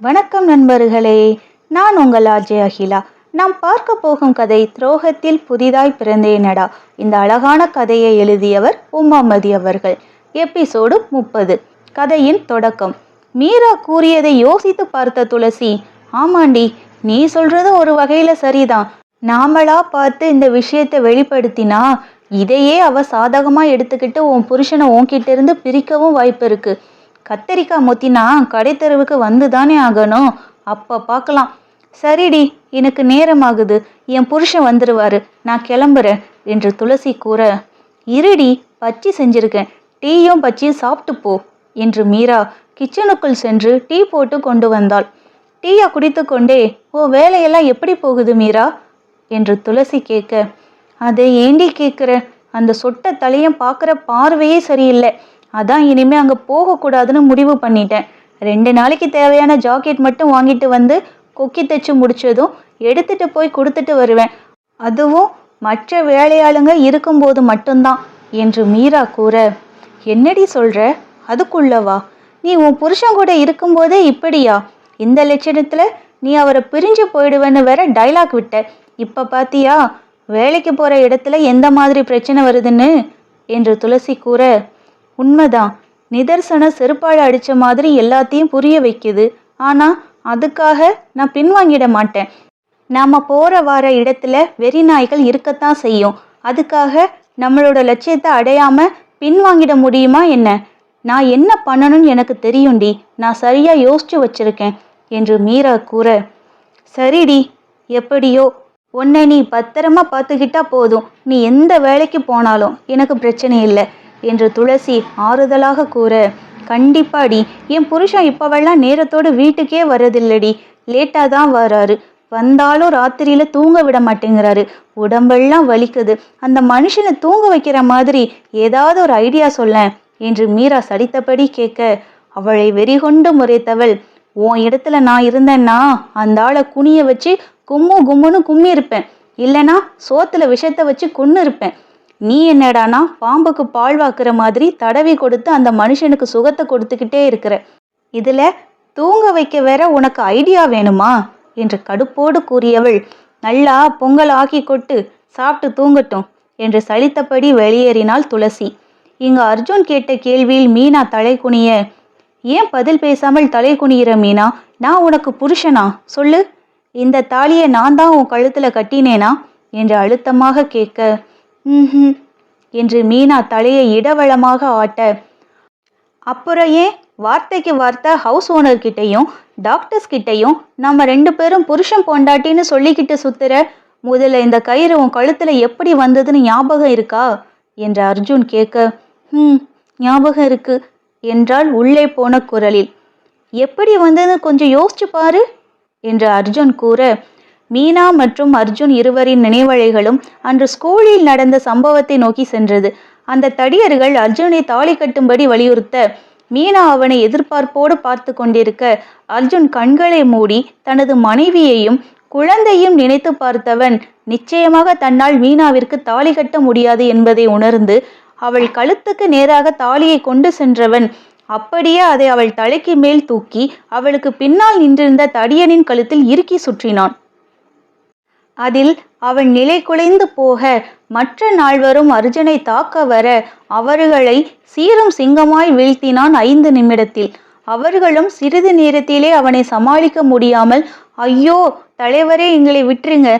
வணக்கம் நண்பர்களே, நான் உங்கள் ஆர்ஜே அகிலா. நாம் பார்க்க போகும் கதை துரோகத்தில் புதிதாய் பிறந்தேனடா. இந்த அழகான கதையை எழுதியவர் உமாமதி அவர்கள். எபிசோடு 30. கதையின் தொடக்கம். மீரா கூறியதை யோசித்து பார்த்த துளசி, ஆமாண்டி, நீ சொல்றது ஒரு வகையில சரிதான். நாமளா பார்த்து இந்த விஷயத்தை வெளிப்படுத்தினா இதையே அவ சாதகமா எடுத்துக்கிட்டு உன் புருஷனை உன்கிட்ட இருந்து பிரிக்கவும் வாய்ப்பு இருக்கு. கத்தரிக்காய் மொத்தினா கடைத்தெருவுக்கு வந்து தானே ஆகணும், அப்போ பார்க்கலாம். சரிடி, எனக்கு நேரமாகுது, என் புருஷன் வந்துடுவாரு, நான் கிளம்புறேன் என்று துளசி கூற, இருடி, பச்சி செஞ்சிருக்கேன், டீயும் பச்சியும் சாப்பிட்டு போ என்று மீரா கிச்சனுக்குள் சென்று டீ போட்டு கொண்டு வந்தாள். டீயை குடித்து கொண்டே, ஓ வேலையெல்லாம் எப்படி போகுது மீரா என்று துளசி கேட்க, அதை ஏண்டி கேட்குற, அந்த சொட்ட தலையும் பார்க்குற பார்வையே சரியில்லை, அதான் இனிமே அங்கே போகக்கூடாதுன்னு முடிவு பண்ணிட்டேன். 2 நாளைக்கு தேவையான ஜாக்கெட் மட்டும் வாங்கிட்டு வந்து கொக்கி தைச்சு முடிச்சதும் எடுத்துட்டு போய் கொடுத்துட்டு வருவேன், அதுவும் மற்ற வேலையாளுங்க இருக்கும்போது மட்டும்தான் என்று மீரா கூற, என்னடி சொல்ற, அதுக்குள்ளவா? நீ உன் புருஷன் கூட இருக்கும்போதே இப்படியா? இந்த லட்சணத்துல நீ அவரை பிரிஞ்சு போயிடுவேன்னு வேற டைலாக் விட்ட, இப்ப பாத்தியா வேலைக்கு போற இடத்துல எந்த மாதிரி பிரச்சனை வருதுன்னு என்று துளசி கூற, உண்மைதான், நிதர்சன செருப்பாழ அடித்த மாதிரி எல்லாத்தையும் புரிய வைக்குது. ஆனால் அதுக்காக நான் பின்வாங்கிட மாட்டேன். நாம் போகிற வர இடத்துல வெறி நாய்கள் இருக்கத்தான் செய்யும். அதுக்காக நம்மளோட லட்சியத்தை அடையாமல் பின்வாங்கிட முடியுமா என்ன? நான் என்ன பண்ணணும்னு எனக்கு தெரியும்டி, நான் சரியாக யோசிச்சு வச்சிருக்கேன் என்று மீரா கூற, சரிடி, எப்படியோ உன்னை நீ பத்திரமா பார்த்துக்கிட்டா போதும், நீ எந்த வேலைக்கு போனாலும் எனக்கு பிரச்சனை இல்லை என்று துளசி ஆறுதலாக கூற, கண்டிப்பாடி, என் புருஷன் இப்போவெல்லாம் நேரத்தோடு வீட்டுக்கே வரதில்லடி, லேட்டாக தான் வராரு, வந்தாலும் ராத்திரியில் தூங்க விட மாட்டேங்கிறாரு, உடம்பெல்லாம் வலிக்குது, அந்த மனுஷனை தூங்க வைக்கிற மாதிரி ஏதாவது ஒரு ஐடியா சொல்ல என்று மீரா சடித்தபடி கேட்க, அவளை வெறிகொண்டு முறைத்தவள், உன் இடத்துல நான் இருந்தேன்னா அந்த ஆளை குனிய வச்சு கும்முன்னு கும்மி இருப்பேன், இல்லைனா சோத்துல விஷத்தை வச்சு கொன்னு இருப்பேன். நீ என்னடானா பாம்புக்கு பால் வாக்குற மாதிரி தடவி கொடுத்து அந்த மனுஷனுக்கு சுகத்தை கொடுத்துக்கிட்டே இருக்கிற, இதுல தூங்க வைக்க வேற உனக்கு ஐடியா வேணுமா என்று கடுப்போடு கூறியவள், நல்லா பொங்கல் ஆக்கி கொட்டு, சாப்பிட்டு தூங்கட்டும் என்று சலித்தபடி வெளியேறினாள் துளசி. இங்கு அர்ஜுன் கேட்ட கேள்வியில் மீனா தலை குனிய, ஏன் பதில் பேசாமல் தலை குனிகிற மீனா, நான் உனக்கு புருஷனா சொல்லு, இந்த தாலியை நான் தான் உன் கழுத்துல கட்டினேனா என்று அழுத்தமாக கேட்க, என்று மீனா தலையை இடவளமாக ஆட்ட, அப்புறம் ஏன் வார்த்தைக்கு வார்த்தை ஹவுஸ் ஓனர்கிட்டையும் டாக்டர்ஸ் கிட்டையும் நம்ம 2 பேரும் புருஷன் பொண்டாட்டின்னு சொல்லிக்கிட்டு சுத்துற, முதல்ல இந்த கயிறு உன் கழுத்துல எப்படி வந்ததுன்னு ஞாபகம் இருக்கா என்று அர்ஜுன் கேட்க, ஞாபகம் இருக்கு என்றால் உள்ளே போன குரலில், எப்படி வந்ததுன்னு கொஞ்சம் யோசிச்சு பாரு என்று அர்ஜுன் கூற, மீனா மற்றும் அர்ஜுன் இருவரின் நினைவலைகளும் அன்று ஸ்கூலில் நடந்த சம்பவத்தை நோக்கி சென்றது. அந்த தடியர்கள் அர்ஜுனை தாலி கட்டும்படி வலியுறுத்த மீனா அவனை எதிர்பார்ப்போடு பார்த்து கொண்டிருக்க, அர்ஜுன் கண்களை மூடி தனது மனைவியையும் குழந்தையும் நினைத்து பார்த்தவன் நிச்சயமாக தன்னால் மீனாவிற்கு தாலி கட்ட முடியாது என்பதை உணர்ந்து அவள் கழுத்துக்கு நேராக தாலியை கொண்டு சென்றவன் அப்படியே அதை அவள் தலைக்கு மேல் தூக்கி அவளுக்கு பின்னால் நின்றிருந்த தடியனின் கழுத்தில் இறுக்கி சுற்றினான். அதில் அவன் நிலை குலைந்து போக மற்ற நால்வரும் அர்ஜுனை தாக்க வர அவர்களை சீரும் சிங்கமாய் வீழ்த்தினான் 5 நிமிடத்தில். அவர்களும் சிறிது நேரத்திலே அவனை சமாளிக்க முடியாமல், ஐயோ தலைவரே எங்களை விட்டுருங்க,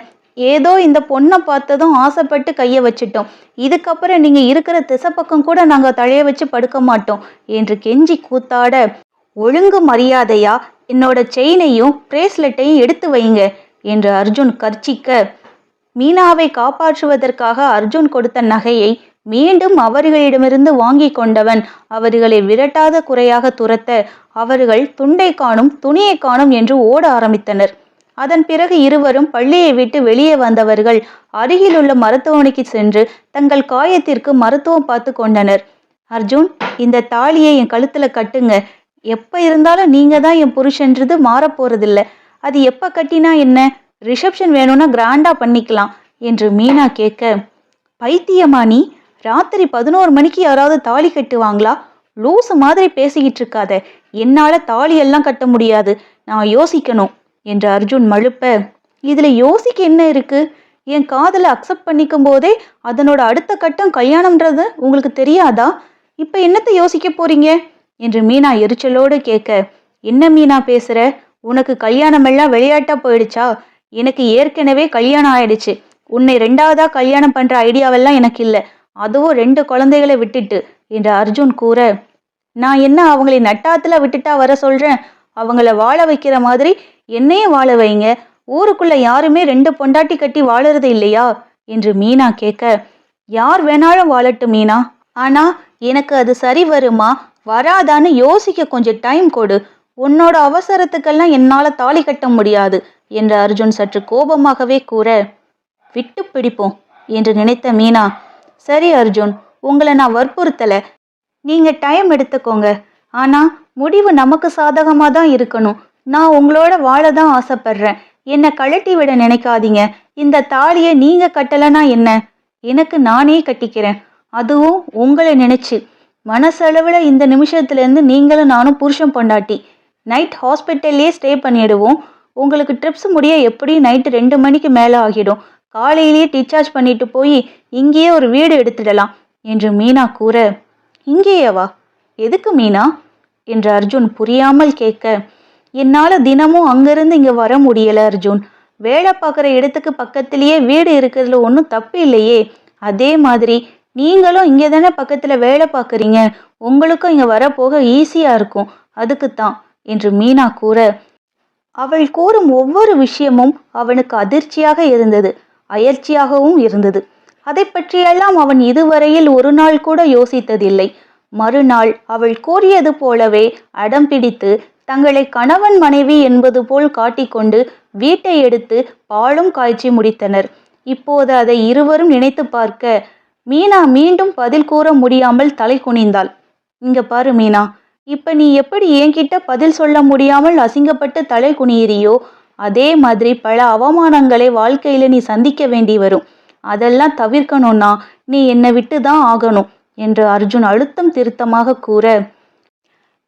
ஏதோ இந்த பொண்ணை பார்த்ததும் ஆசைப்பட்டு கையை வச்சிட்டோம், இதுக்கப்புறம் நீங்க இருக்கிற திசை பக்கம் கூட நாங்க தலையை வச்சு படுக்க மாட்டோம் என்று கெஞ்சி கூத்தாட, ஒழுங்கு மரியாதையா என்னோட செயினையும் பிரேஸ்லெட்டையும் எடுத்து வைங்க என்று அர்ஜுன் கர்ச்சிக்க, மீனாவை காப்பாற்றுவதற்காக அர்ஜுன் கொடுத்த நகையை மீண்டும் அவர்களிடமிருந்து வாங்கி கொண்டவன் அவர்களை விரட்டாத குறையாக துரத்த அவர்கள் துண்டை காணும் துணியை காணும் என்று ஓட ஆரம்பித்தனர். அதன் பிறகு இருவரும் பள்ளியை விட்டு வெளியே வந்தவர்கள் அருகில் உள்ள மருத்துவமனைக்கு சென்று தங்கள் காயத்திற்கு மருத்துவம் பார்த்து கொண்டனர். அர்ஜுன், இந்த தாலியை என் கழுத்துல கட்டுங்க, எப்ப இருந்தாலும் நீங்க தான் என் புருஷன்றது மாறப்போறதில்ல, அது எப்ப கட்டினா என்ன, ரிசப்ஷன் வேணும்னா கிராண்டா பண்ணிக்கலாம் என்று மீனா கேட்க, பைத்தியமா நீ, ராத்திரி 11 மணிக்கு யாராவது தாலி கட்டுவாங்களா, லூசு மாதிரி பேசிக்கிட்டு இருக்காத. என்னால தாலி எல்லாம் கட்ட முடியாது, நான் யோசிக்கணும் என்று அர்ஜுன் மழுப்ப, இதுல யோசிக்க என்ன இருக்கு? என் காதலை அக்செப்ட் பண்ணிக்கும் போதே அதனோட அடுத்த கட்டம் கல்யாணம்ன்றது உங்களுக்கு தெரியாதா? இப்ப என்னத்தை யோசிக்க போறீங்க என்று மீனா எரிச்சலோடு கேட்க, என்ன மீனா பேசுற? உனக்கு கல்யாணம் எல்லாம் விளையாட்டா போயிடுச்சா? எனக்கு ஏற்கனவே கல்யாணம் ஆயிடுச்சு. உன்னை ரெண்டாவதா கல்யாணம் பண்ற ஐடியாவெல்லாம் எனக்கு இல்லை, அதுவும் 2 குழந்தைகளை விட்டுட்டு என்று அர்ஜுன் கூற, நான் என்ன அவங்களை நட்டாத்துல விட்டுட்டா வர சொல்றேன்? அவங்கள வாழ வைக்கிற மாதிரி என்னையும் வாழ வைங்க. ஊருக்குள்ள யாருமே 2 பொண்டாட்டி கட்டி வாழறது இல்லையா என்று மீனா கேட்க, யார் வேணாலும் வாழட்டும் மீனா, ஆனா எனக்கு அது சரி வருமா வராதான்னு யோசிக்க கொஞ்சம் டைம் கொடு. உன்னோட அவசரத்துக்கெல்லாம் என்னால தாலி கட்ட முடியாது என்று அர்ஜுன் சற்று கோபமாகவே கூற, விட்டு பிடிப்போம் என்று நினைத்த மீனா, சரி அர்ஜுன், உங்களை நான் வற்புறுத்தல, நீங்க டைம் எடுத்துக்கோங்க. ஆனா முடிவு நமக்கு சாதகமா தான் இருக்கணும். நான் உங்களோட வாழ தான் ஆசைப்படுறேன். என்னை கழட்டி விட நினைக்காதீங்க. இந்த தாலியை நீங்க கட்டலனா என்ன? எனக்கு நானே கட்டிக்கிறேன், அதுவும் உங்களை நினைச்சு. மனசளவுல இந்த நிமிஷத்துல இருந்து நீங்களும் நானும் புருஷன் பொண்டாட்டி. நைட் ஹாஸ்பிட்டல்லே ஸ்டே பண்ணிடுவோம். உங்களுக்கு ட்ரிப்ஸ் முடிய எப்படி நைட்டு 2 மணிக்கு மேலே ஆகிடும். காலையிலேயே டிஸ்சார்ஜ் பண்ணிட்டு போய் இங்கேயே ஒரு வீடு எடுத்துடலாம் என்று மீனா கூற, இங்கேயேவா? எதுக்கு மீனா என்று அர்ஜுன் புரியாமல் கேட்க, என்னால் தினமும் அங்கிருந்து இங்கே வர முடியல அர்ஜுன். வேலை பார்க்குற இடத்துக்கு பக்கத்திலேயே வீடு இருக்கிறதுல ஒன்றும் தப்பு இல்லையே. அதே மாதிரி நீங்களும் இங்கே தானே பக்கத்தில் வேலை பார்க்குறீங்க, உங்களுக்கும் இங்கே வரப்போக ஈஸியாக இருக்கும், அதுக்குத்தான் என்று மீனா கூற, அவள் கூறும் ஒவ்வொரு விஷயமும் அவனுக்கு அதிர்ச்சியாக இருந்தது, அயற்சியாகவும் இருந்தது. அதை பற்றியெல்லாம் அவன் இதுவரையில் ஒரு நாள் கூட யோசித்ததில்லை. மறுநாள் அவள் கூறியது போலவே அடம் பிடித்து தங்களை கணவன் மனைவி என்பது போல் காட்டிக்கொண்டு வீட்டை எடுத்து பாலும் காய்ச்சி முடித்தனர். இப்போது அதை இருவரும் நினைத்து பார்க்க மீனா மீண்டும் பதில் கூற முடியாமல் தலை குனிந்தாள். இங்க பாரு மீனா, இப்ப நீ எப்படி என்கிட்ட பதில் சொல்ல முடியாமல் அசிங்கப்பட்டு தலை குனியிறியோ, அதே மாதிரி பல அவமானங்களை வாழ்க்கையில நீ சந்திக்க வேண்டி வரும். அதெல்லாம் தவிர்க்கணும்னா நீ என்னை விட்டு தான் ஆகணும் என்று அர்ஜுன் அழுத்தம் திருத்தமாக கூற,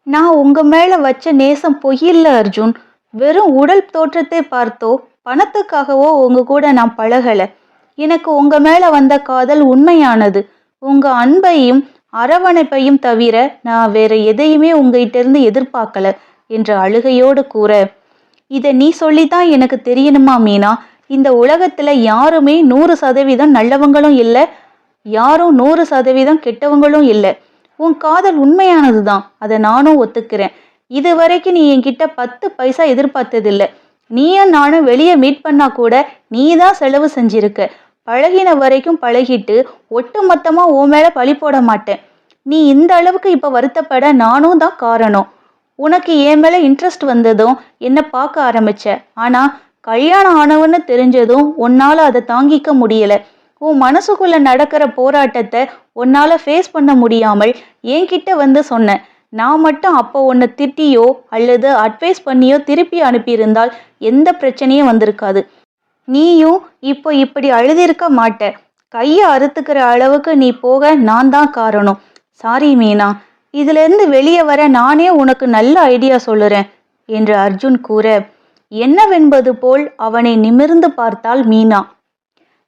நான் உங்க மேல வச்ச நேசம் பொய்யில்ல அர்ஜுன். வெறும் உடல் தோற்றத்தை பார்த்தோ பணத்துக்காகவோ உங்க கூட நான் பழகல. எனக்கு உங்க மேல வந்த காதல் உண்மையானது. உங்க அன்பையும் அரவணைப்பையும் தவிர நான் வேற எதையுமே உங்ககிட்ட இருந்து எதிர்பார்க்கல என்று அழுகையோடு கூற, இதை நீ சொல்லித்தான் எனக்கு தெரியணுமா மீனா? இந்த உலகத்துல யாருமே 100% நல்லவங்களும் இல்லை, யாரும் 100% கெட்டவங்களும் இல்லை. உன் காதல் உண்மையானது தான், அதை நானும் ஒத்துக்கிறேன். இது வரைக்கும் நீ என்கிட்ட 10 பைசா எதிர்பார்த்ததில்லை. நீயும் நானும் வெளியே மீட் பண்ணா கூட நீ தான் செலவு செஞ்சிருக்க. பழகின வரைக்கும் பழகிட்டு ஒட்டு மொத்தமா உன் மேல பழி போட மாட்டேன். நீ இந்த அளவுக்கு இப்ப வருத்தப்பட நானும் தான் காரணம். உனக்கு என் மேல இன்ட்ரெஸ்ட் வந்ததும் என்ன பார்க்க ஆரம்பிச்ச. ஆனா கல்யாணம் ஆனவன்னு தெரிஞ்சதும் உன்னால அதை தாங்கிக்க முடியல. உன் மனசுக்குள்ள நடக்கிற போராட்டத்தை உன்னால ஃபேஸ் பண்ண முடியாமல் என்கிட்ட வந்து சொன்ன. நான் மட்டும் அப்போ உன்னை திட்டியோ அல்லது அட்வைஸ் பண்ணியோ திருப்பி அனுப்பியிருந்தால் எந்த பிரச்சனையும் வந்திருக்காது. நீயும் இப்போ இப்படி அழுதிருக்க மாட்ட. கையை அறுத்துக்கிற அளவுக்கு நீ போக நான் தான் காரணம். சாரி மீனா, இதுல இருந்து வெளியே வர நானே உனக்கு நல்ல ஐடியா சொல்லுறேன் என்று அர்ஜுன் கூற, என்னவென்பது போல் அவனை நிமிர்ந்து பார்த்தாள் மீனா.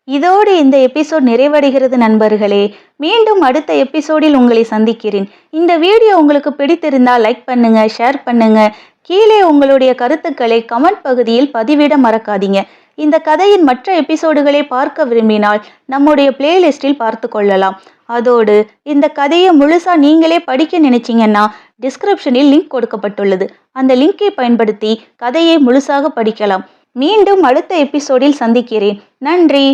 இதோடு இந்த எபிசோட் நிறைவடைகிறது நண்பர்களே. மீண்டும் அடுத்த எபிசோடில் உங்களை சந்திக்கிறேன். இந்த வீடியோ உங்களுக்கு பிடித்திருந்தால் லைக் பண்ணுங்க, ஷேர் பண்ணுங்க. கீழே உங்களுடைய கருத்துக்களை கமெண்ட் பகுதியில் பதிவிட மறக்காதீங்க. இந்த கதையின் மற்ற எபிசோடுகளை பார்க்க விரும்பினால் நம்முடைய பிளேலிஸ்டில் பார்த்து கொள்ளலாம். அதோடு இந்த கதையை முழுசா நீங்களே படிக்க நினைச்சிங்கன்னா டிஸ்கிரிப்ஷனில் லிங்க் கொடுக்கப்பட்டுள்ளது. அந்த லிங்கை பயன்படுத்தி கதையை முழுசாக படிக்கலாம். மீண்டும் அடுத்த எபிசோடில் சந்திக்கிறேன். நன்றி.